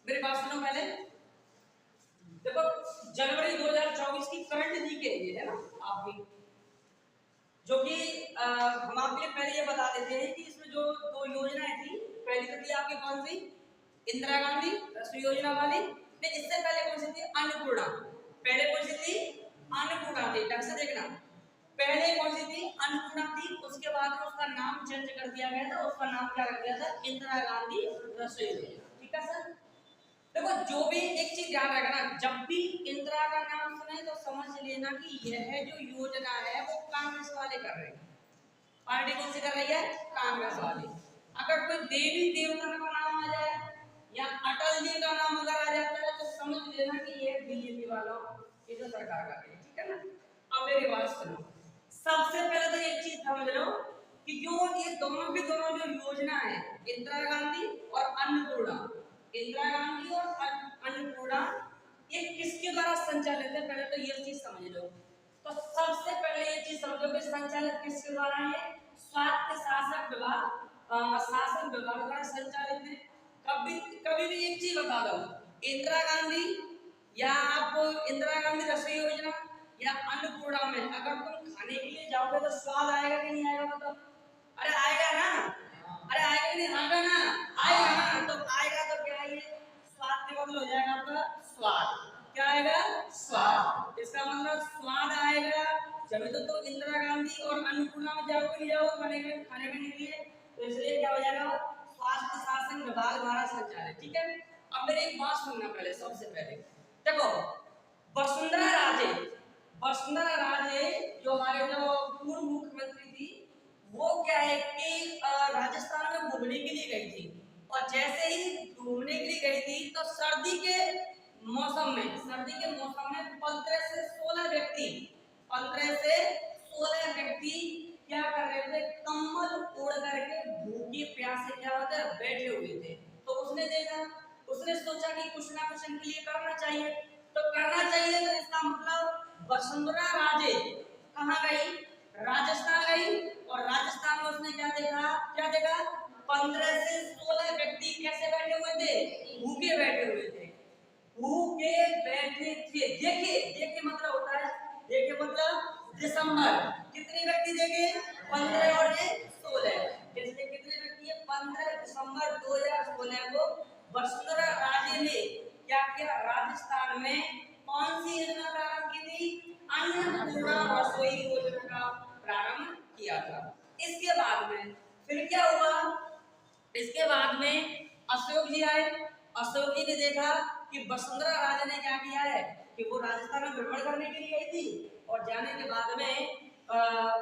मेरी बात सुनो पहले। देखो जनवरी 2024 की करंट जीके ये है ना आपकी, जो कि हम आपके लिए पहले ये बता देते हैं कि इसमें जो दो योजनाएं थी, पहली तो थी आपकी कौन सी, इंदिरा गांधी रसोई योजना वाली, ने इससे पहले कौन सी थी, अन्नपूर्णा। पहले कौन सी थी, अन्नपूर्णा थी, ढंग से देखना। पहले कौन सी थी, अन्नपूर्णा थी, उसके बाद में उसका नाम चेंज कर दिया गया था, उसका नाम क्या रख दिया था, इंदिरा गांधी रसोई योजना। ठीक है सर। देखो जो भी एक चीज ध्यान रखना, जब भी इंदिरा का नाम सुने तो समझ लेना कि यह जो योजना है वो कांग्रेस वाले कर रहे हैं। पार्टी कौन सी कर रही है, कांग्रेस वाली। अगर कोई देवी देवता का नाम आ जाए या अटल जी का नाम अगर आ जाता है तो समझ लेना कि ये बीजेपी वालों ये जो सरकार कर रही है। ठीक है ना। अब मेरी बात सुनो, सबसे पहले तो एक चीज समझ लो कि जो ये दोनों की दोनों जो योजना है, इंदिरा गांधी और अन्नपूर्णा, इंदिरा गांधी और अन्नपूर्णा, ये किसके द्वारा संचालित है, पहले तो ये चीज समझ लो। तो सबसे पहले ये चीज समझो कि संचालित किसके द्वारा है, स्वायत्त शासन विभाग, शासन विभाग द्वारा संचालित है। कभी कभी भी एक चीज बता दो, इंदिरा गांधी या आप इंदिरा गांधी रसोई योजना या अन्नपूर्णा में अगर तुम खाने के लिए जाओगे तो स्वाद आएगा कि नहीं आएगा, बताओ। अरे आएगा ना, अरे आएगा नहीं, आएगा ना, आएगा ना। तो आएगा तो क्या है, स्वाद के बदल हो जाएगा आपका स्वाद। क्या आएगा, स्वाद। इसका मतलब स्वाद आएगा। जब तो इंदिरा गांधी और अन्नपूर्णा में जाओगे नहीं जाओगे खाने पीने के लिए, तो इसलिए क्या हो जाएगा, स्वास्थ्य शासन विभाग द्वारा संचालित। ठीक है। अब मेरी एक बात सुनना पहले, सबसे पहले देखो वसुंधरा राजे, वसुंधरा राजे जो हमारे जो पूर्व मुख्यमंत्री थी, वो क्या है कि राजस्थान में घूमने के लिए गई थी, और जैसे ही घूमने के लिए गई थी तो सर्दी के मौसम में, सर्दी के मौसम में 15 से 16 व्यक्ति, 15 से 16 व्यक्ति क्या कर रहे थे, कम्बल ओढ़ करके भूखे प्यासे क्या होता है बैठे हुए थे। तो उसने देखा, उसने सोचा कि कुछ ना कुछ इनके लिए करना चाहिए। तो करना चाहिए तो इसका मतलब वसुंधरा राजे कहाँ गई, राजस्थान गई, और राजस्थान में उसने क्या देखा, क्या देखा, 15 से 16 व्यक्ति कैसे बैठे हुए थे, भूखे बैठे हुए थे, भूखे बैठे थे। देखिए देखिए मतलब होता है, देखिए मतलब दिसंबर, कितने व्यक्ति देखे, 15 और 16, इसलिए कितने व्यक्ति है, 15 दिसंबर 2016 को वसुंधरा राजे ने क्या किया, राजस्थान में कौन सी योजना प्रारंभ की थी, अन्नपूर्णा रसोई योजना का प्रारंभ किया था। इसके बाद में फिर क्या हुआ, इसके बाद में अशोक जी आए, अशोक जी ने देखा कि वसुंधरा राजे ने क्या किया है कि वो राजस्थान में भ्रमण करने के लिए गई थी, और जाने के बाद में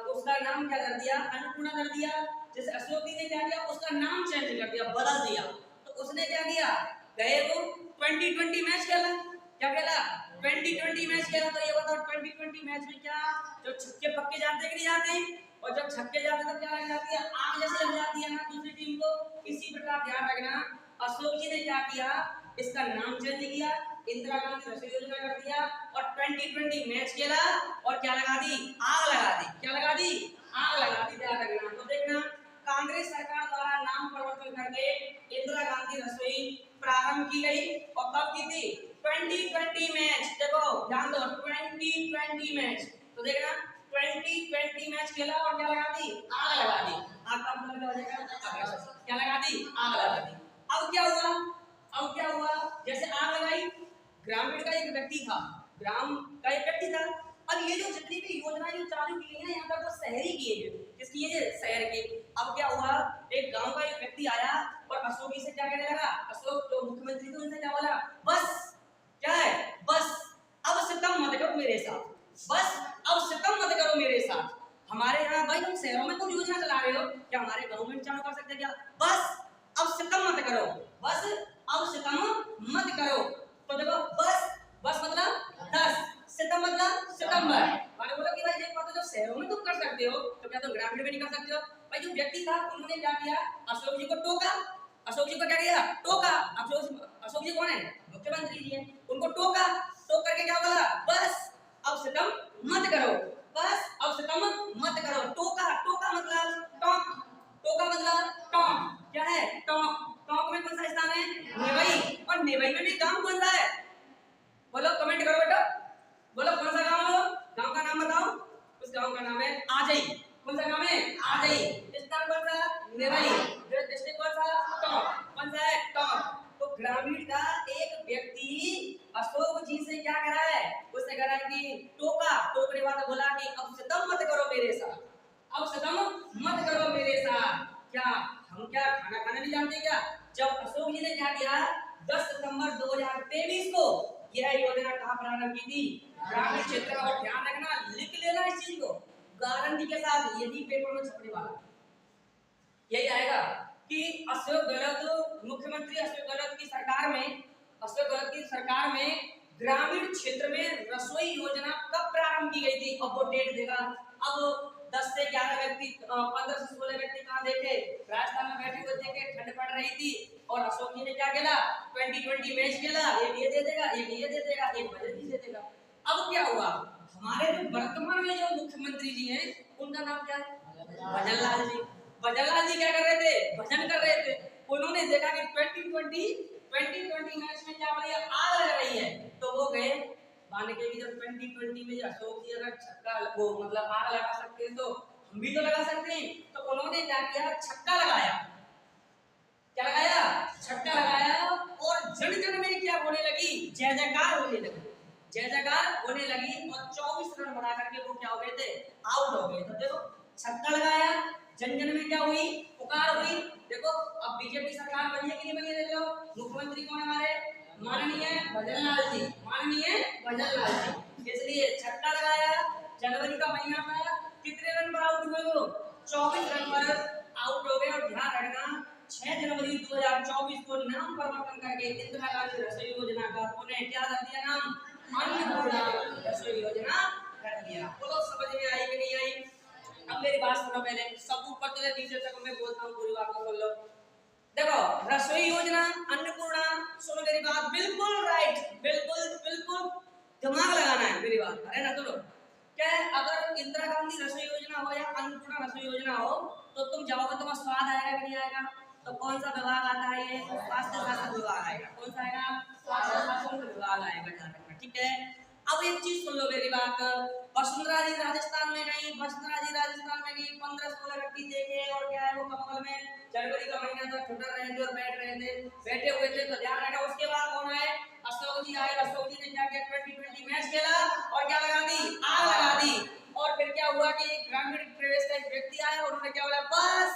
उसका नाम क्या कर दिया, अन्नपूर्णा कर दिया। जैसे अशोक जी ने क्या किया, उसका नाम चेंज कर दिया, बदल दिया। तो उसने क्या किया, गए वो 2020 मैच खेला, क्या खेला, 2020 मैच खेला। तो ये बताओ 2020 मैच में क्या जो छक्के पक्के जाते कि नहीं जाते, और जब छक्के जाते तो क्या लग जाती है, आग जैसे लग जाती है ना दूसरी टीम को। इसी प्रकार ध्यान रखना, अशोक जी ने क्या किया, इसका नाम चेंज किया, इंदिरा गांधी रसोई योजना कर दिया, और 2020 मैच खेला, और क्या लगा दी, आग लगा दी। क्या लगा दी, आग लगा दी। ध्यान रखना। तो देखना कांग्रेस सरकार द्वारा नाम परिवर्तन करके इंदिरा गांधी रसोई प्रारंभ की गई, और कब की थी, 2020 मैच। देखो ध्यान दो, 2020 मैच। तो देखना 2020 मैच खेला, और क्या लगा दी, आग लगा दी। आग का मतलब क्या हो जाएगा, क्या लगा दी, आग लगा दी। अब क्या हुआ, अब क्या हुआ, जैसे आग लगाई, ग्रामीण का एक व्यक्ति था, ग्राम का एक व्यक्ति था। अब ये जो जितनी भी योजना जो चालू की है ना, यहाँ पर तो शहरी की है, किसकी है, शहर की। अब क्या हुआ, एक गांव का एक व्यक्ति आया और अशोक जी से क्या कहने लगा, अशोक जो मुख्यमंत्री थे उनसे क्या बोला, बस क्या है, बस अब सितम मत करो मेरे साथ, बस अब सितम मत करो मेरे साथ। हमारे यहाँ भाई तुम शहरों में तुम योजना चला रहे हो, क्या हमारे गाँव में चालू कर सकते क्या, बस अब सितम मत करो, बस अब सितम मत करो। तो देखो बस, बस मतलब 10, सितम मतलब सितंबर। मैंने बोला कि भाई देखो तो जब शहरों में तुम कर सकते हो तो क्या तुम ग्रामीण में नहीं कर सकते हो। भाई जो व्यक्ति था उन्होंने क्या किया, अशोक जी को टोका, अशोक जी को क्या किया, टोका। अशोक जी कौन है, मुख्यमंत्री जी है, उनको टोका, टोक करके क्या बोला, बस अब सितम मत करो, बस अब सितम मत करो। टोका, टोका मतलब टोक, टोका मतलब टोक, क्या है टोक, टोक में कौन सा स्थान है, नेवई, और और नेवई में भी गांव कौन सा है? बोलो, कमेंट करो बेटा, बोलो कौन सा गांव है? गांव का नाम बताओ। उस गांव का नाम है आजई। कौन सा गांव है? आजई। स्थान कौन सा? नेवई। डिस्ट्रिक्ट कौन सा? टोंक। कौन सा है? टोंक। तो ग्रामीण का एक व्यक्ति अशोक जी से क्या करा है? उसने कहा कि टोकने वाला बोला कि अब सितम मत करो मेरे साथ, अब सितम मत करो मेरे साथ। क्या हम क्या खाना खाना नहीं जानते क्या? जब अशोक जी ने क्या किया, 10 सितंबर 2023 को यह योजना कहाँ प्रारंभ की थी? ग्रामीण क्षेत्र का। और ध्यान रखना, लिख लेना इस चीज को गारंटी के साथ, यदि पेपर में छपने वाला यही आएगा कि अशोक गहलोत, मुख्यमंत्री अशोक गहलोत की सरकार में, अशोक गहलोत की सरकार में ग्रामीण क्षेत्र में रसोई योजना कब प्रारंभ की गई थी? अब वो डेट देगा। अब 10 से 11 व्यक्ति, 15 से 16 व्यक्ति कहाँ देखे? राजस्थान में बैठे हुए देखे, ठंड पड़ रही थी और अशोक जी ने क्या किया? 2020 मैच खेला, एक ये दे देगा, एक ये दे देगा, एक बजट ही दे देगा। अब क्या हुआ? हमारे जो वर्तमान में जो मुख्यमंत्री जी हैं, उनका नाम क्या है? भजन लाल जी। भजन लाल जी क्या कर रहे थे? भजन कर रहे थे। उन्होंने देखा कि 2020 मैच में क्या हो रही है? आग लग रही है, तो वो गए मान के कि जब 2020 में अशोक जी अगर छक्का वो मतलब आग लगा सकते हैं तो हम भी तो लगा सकते हैं। तो उन्होंने क्या किया? छक्का लगाया। क्या लगाया? छक्का लगाया और जन जन में क्या होने लगी? जय जयकार होने लगी, जय जयकार होने लगी। और 24 रन बना करके वो क्या हो गए थे? आउट हो गए। तो देखो, छक्का लगाया, जन जन में क्या हुई? पुकार हुई। देखो अब बीजेपी सरकार बनी है कि नहीं बनी है? देख लो, मुख्यमंत्री कौन है हमारे? माननीय भजन लाल जी, माननीय भजन लाल जी। इसलिए छक्का लगाया, जनवरी का महीना था, कितने रन पर आउट हुए? वो 24 रन पर आउट हो गए। और ध्यान रखना, 6 जनवरी 2024 को नाम परिवर्तन करके इंदिरा गांधी रसोई योजना का उन्हें क्या कर दिया? नाम अन्नपूर्णा रसोई योजना कर दिया। बोलो समझ में आई कि नहीं आई? अब मेरी बात सुनो, पहले सब ऊपर से नीचे तक मैं बोलता हूँ, पूरी बात को सुन लो। देखो, रसोई योजना, अन्नपूर्णा, सुनो मेरी बात, बिल्कुल राइट, बिल्कुल बिल्कुल दिमाग लगाना है मेरी बात, है ना? सुनो, क्या है, अगर इंदिरा गांधी रसोई योजना हो या अन्नपूर्णा रसोई योजना हो तो तुम जाओगे, तुम्हें स्वाद आएगा कि नहीं आएगा? तो कौन सा विभाग आता है? ये स्वास्थ्य शासन विभाग आएगा। कौन सा आएगा? स्वास्थ्य शासन विभाग आएगा। ठीक है। अब एक चीज सुन लो मेरी बात, वसुंधरा जी राजस्थान में गई, वसुंधरा जी राजस्थान में गई, 15-16 व्यक्ति देखे और क्या है वो कमल में जनवरी का महीना था, ठुठर रहे थे और बैठ रहे थे, बैठे हुए थे। तो ध्यान रखना, उसके बाद कौन आए? अशोक जी आए। अशोक जी ने क्या किया? 2020 मैच खेला और क्या लगा दी? आग लगा दी। और फिर क्या हुआ कि ग्रामीण प्रदेश का एक व्यक्ति आया और उन्होंने क्या बोला? बस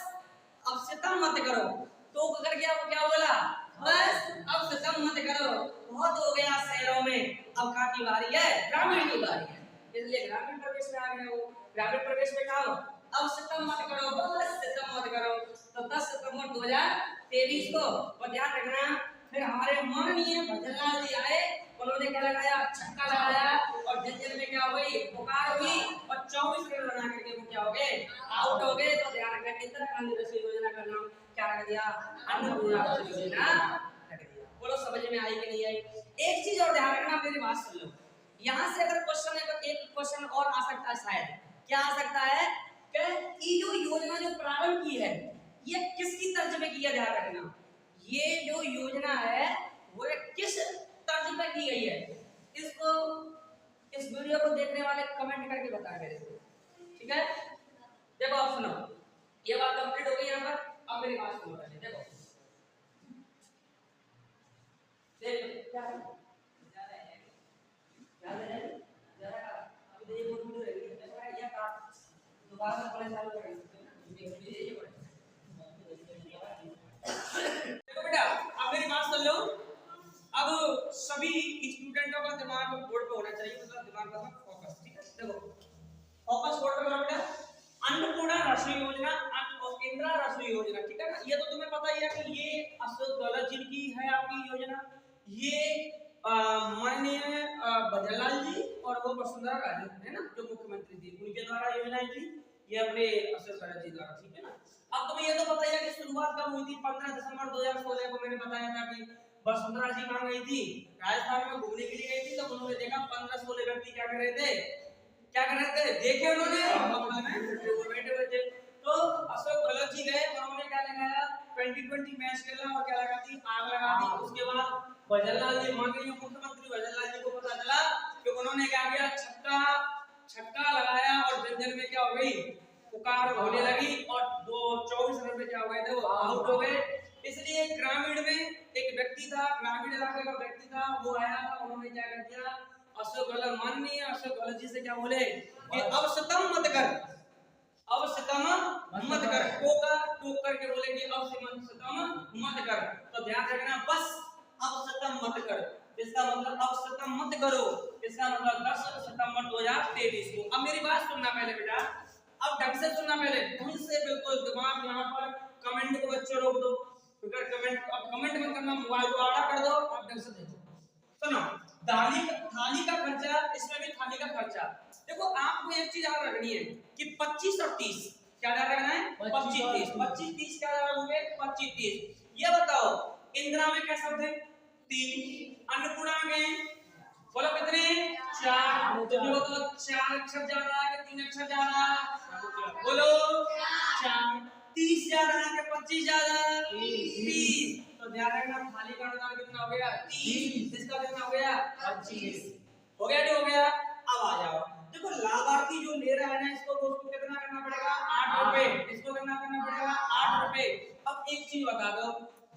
अब सितम मत करो। तो अगर क्या बोला? बस अब सितम मत करो, बहुत हो गया शहरों में, अब कहाँ की बारी है? ग्रामीण की बारी है। इसलिए ग्रामीण प्रदेश में आ गए हो। ग्रामीण प्रदेश में कहा अब सितम मत करो, बस सितम मत करो। तो 10 सितंबर 2023 को, और ध्यान रखना, फिर हमारे माननीय भजन लाल जी आए, उन्होंने क्या लगाया? छक्का लगाया और जन जन में क्या हुई? पुकार हुई और 24 रन बना करके वो क्या हो गए? आउट हो गए। तो ध्यान रखना, इंदिरा गांधी रसोई योजना का नाम क्या रख दिया? अन्नपूर्णा रसोई योजना रख दिया। बोलो समझ में आई कि नहीं आई? एक चीज और ध्यान रखना, मेरी बात सुन लो। यहाँ से अगर क्वेश्चन है तो एक क्वेश्चन और आ सकता है, शायद क्या आ सकता है कि ये जो योजना जो प्रारंभ की है ये किसकी तर्ज पे की है? ध्यान रखना, ये जो योजना है वो किस तर्ज पे की गई है? इसको, इस वीडियो को देखने वाले कमेंट करके बताएं मेरे को, ठीक है? देखो आप सुनो, ये बात कंप्लीट हो गई यहाँ पर। अब मेरी बात सुनो पहले, देखो क्या है? अभी देखो वीडियो रहेगी, ऐसा है या का दोबारा से पढ़ना चालू करेंगे। देखो बेटा, अब मेरी बात सुन लो। अब सभी स्टूडेंटों का दिमाग बोर्ड पे होना चाहिए, मतलब दिमाग का फोकस, ठीक है? देखो फोकस बोर्ड पे करो बेटा। अन्नपूर्णा रसोई योजना और इंदिरा रसोई योजना, ठीक है ना? ये तो तुम्हें पता ही है कि ये अशोक गहलोत जी की है आपकी योजना। ये माननीय भजन लाल जी और वो वसुंधरा राजे है ना, जो मुख्यमंत्री थी, उनके द्वारा योजनाएं थी, ये अपने अशोक गहलोत जी द्वारा, ठीक है ना? अब तुम्हें ये तो पता ही है कि शुरुआत कब हुई थी? 15 दिसंबर 2016 को मैंने बताया था कि वसुंधरा जी कहाँ गई थी? राजस्थान में घूमने के लिए गई थी। तो उन्होंने देखा 15-16 व्यक्ति क्या कर रहे थे? क्या कर रहे थे? देखे उन्होंने कमल में बैठे हुए थे। तो अशोक गहलोत जी गए, उन्होंने क्या लगाया? 2020 मैच खेला और क्या लगा दी? आग लगा दी। उसके बाद भजनलाल जी माननीय मुख्यमंत्री भजनलाल जी को पता चला कि उन्होंने क्या किया, छक्का लगाया और जन में क्या हो गई, पुकार होने लगी और 24 रन में क्या हो गए थे, वो आउट हो गए। इसलिए ग्रामीण में एक व्यक्ति था, ग्रामीण इलाके का व्यक्ति था, वो आया था, उन्होंने क्या कर दिया, अशोक गहलोत माननीय अशोक गहलोत जी से क्या बोले कि अब सितम मत कर, अब सितम मत कर, टोक करके बोले कि अब सितम मत कर। तो ध्यान रखना, बस अब सितम मत कर, इसका मतलब अब सितम मत करो, इसका मतलब 10 सितंबर 2023 को। अब मेरी बात सुनना पहले बेटा, अब ढंग से सुनना पहले, ढंग से बिल्कुल दिमाग यहाँ पर, कमेंट को बच्चों रोक दो, अगर कमेंट मत करना, मोबाइल को आड़ा कर दो, अब ढंग से देखो। सुनो, थाली का खर्चा, इसमें भी थाली का खर्चा। देखो आपको एक चीज याद रखनी है कि 25 और 30 क्या याद रखना है, 25 30 क्या याद रखोगे, 25 30। ये बताओ इंदिरा में क्या शब्द है, 3, अन्नपूर्णा में बोलो कितने, 4, तो जो तो 4 अक्षर ज्यादा है कि 3 अक्षर ज्यादा, बोलो 4, 30 ज्यादा है कि 25 ज्यादा, 30। तो ध्यान रखना थाली का अनुदान कितना हो गया, 30, इसका कितना हो गया, 25 हो गया, जो हो गया। अब आ जाओ, देखो लाभार्थी जो ले रहा है ना, इसको तो उसको कितना करना पड़ेगा, 8 रुपए, इसको कितना करना पड़ेगा, 8 रुपए। अब एक चीज बता दो,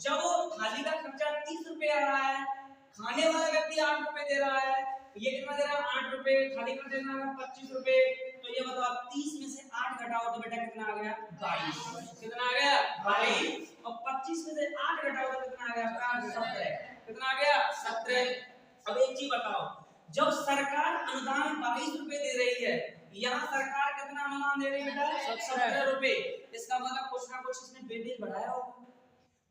जब थाली का खर्चा 30 रुपए आ रहा है, खाने वाला व्यक्ति 8 रुपए दे रहा है, ये कितना दे रहा है, 8 रुपए, थाली का देना है 25 रुपए, तो ये बताओ 30 में से 8 घटाओ तो बेटा कितना आ गया, 22। कितना आ गया, 22। और 25 में से 8 घटाओ तो कितना आ गया, 17। कितना आ गया, 17। अब एक चीज बताओ, जब सरकार अनुदान 22 रुपए दे रही है, यहाँ सरकार कितना अनुदान दे रही है बेटा, 17 रुपए। इसका मतलब कुछ ना कुछ इसने वेटेज बढ़ाया होगा,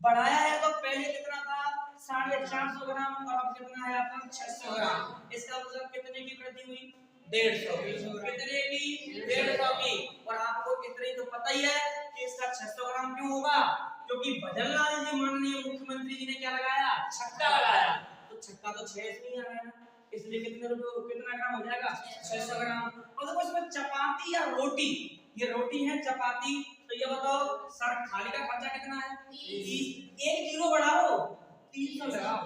बढ़ाया है। तो पहले कितना था, 450 ग्राम, और अब कितना है आपका 600 ग्राम। इसका मतलब कितने की वृद्धि हुई, 150 की। कितने की, 150 की। और आपको इतने तो पता ही है कि इसका 600 ग्राम क्यों होगा, क्योंकि भजनलाल जी माननीय मुख्यमंत्री जी ने क्या लगाया, छक्का लगाया। तो छक्का तो 6 से ही आ रहा है, इसलिए कितने रुपए, कितना ग्राम हो जाएगा, 600 ग्राम। और देखो इसमें चपाती या रोटी, ये रोटी है चपाती, तो ये बताओ सर थाली का खर्चा कितना है, 30। एक जीरो बढ़ाओ 300 लगाओ,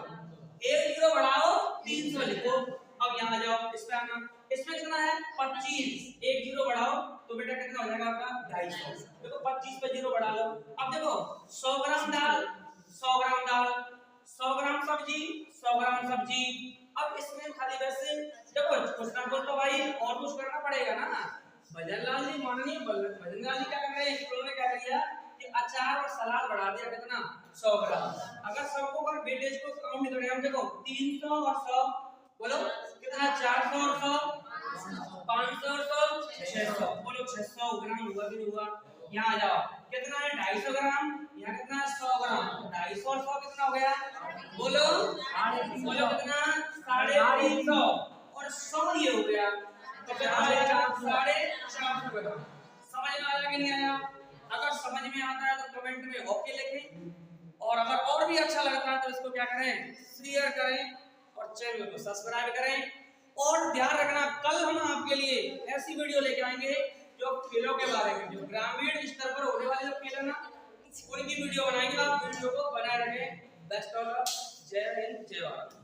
एक जीरो बढ़ाओ 300 लिखो। अब यहाँ जाओ, इसमें आना, इसमें कितना है 25, एक जीरो बढ़ाओ तो बेटा कितना हो जाएगा आपका 250। देखो 25 पे जीरो बढ़ा लो। अब देखो 100 ग्राम दाल, 100 ग्राम दाल, 100 ग्राम सब्जी, 100 ग्राम सब्जी। अब इसमें खाली वैसे देखो कुछ ना कुछ तो भाई और कुछ करना पड़ेगा ना। भजनलाल जी माननीय भजनलाल जी क्या कर रहे हैं, उन्होंने क्या किया कि अचार और सलाद बढ़ा दिया, कितना 100 ग्राम। अगर सबको अगर वेटेज को काउंट करें, हम देखो 300 और 100, बोलो कितना, 400 और 100, 500 और 100, 600। बोलो 600 ग्राम हुआ कि नहीं हुआ। यहाँ आ जाओ, कितना है 250 ग्राम, यहाँ कितना है 100 ग्राम, 250 और 100 कितना हो गया, बोलो बोलो कितना, 350 और 100 ये हो गया, तो कितना आ जाएगा 450 ग्राम। समझ में आया कि नहीं आया? अगर समझ में आता है तो कमेंट में ओके लिखें, और अगर और भी अच्छा लगता है तो इसको क्या करें, शेयर करें और चैनल को सब्सक्राइब करें। और ध्यान रखना, कल हम आपके लिए ऐसी वीडियो लेके आएंगे जो खेलों के बारे में, जो ग्रामीण स्तर पर होने वाले जो खेल है ना, उनकी वीडियो बनाएंगे। आप वीडियो को बनाए रखें। बेस्ट ऑफ लक, जय हिंद, जय भारत।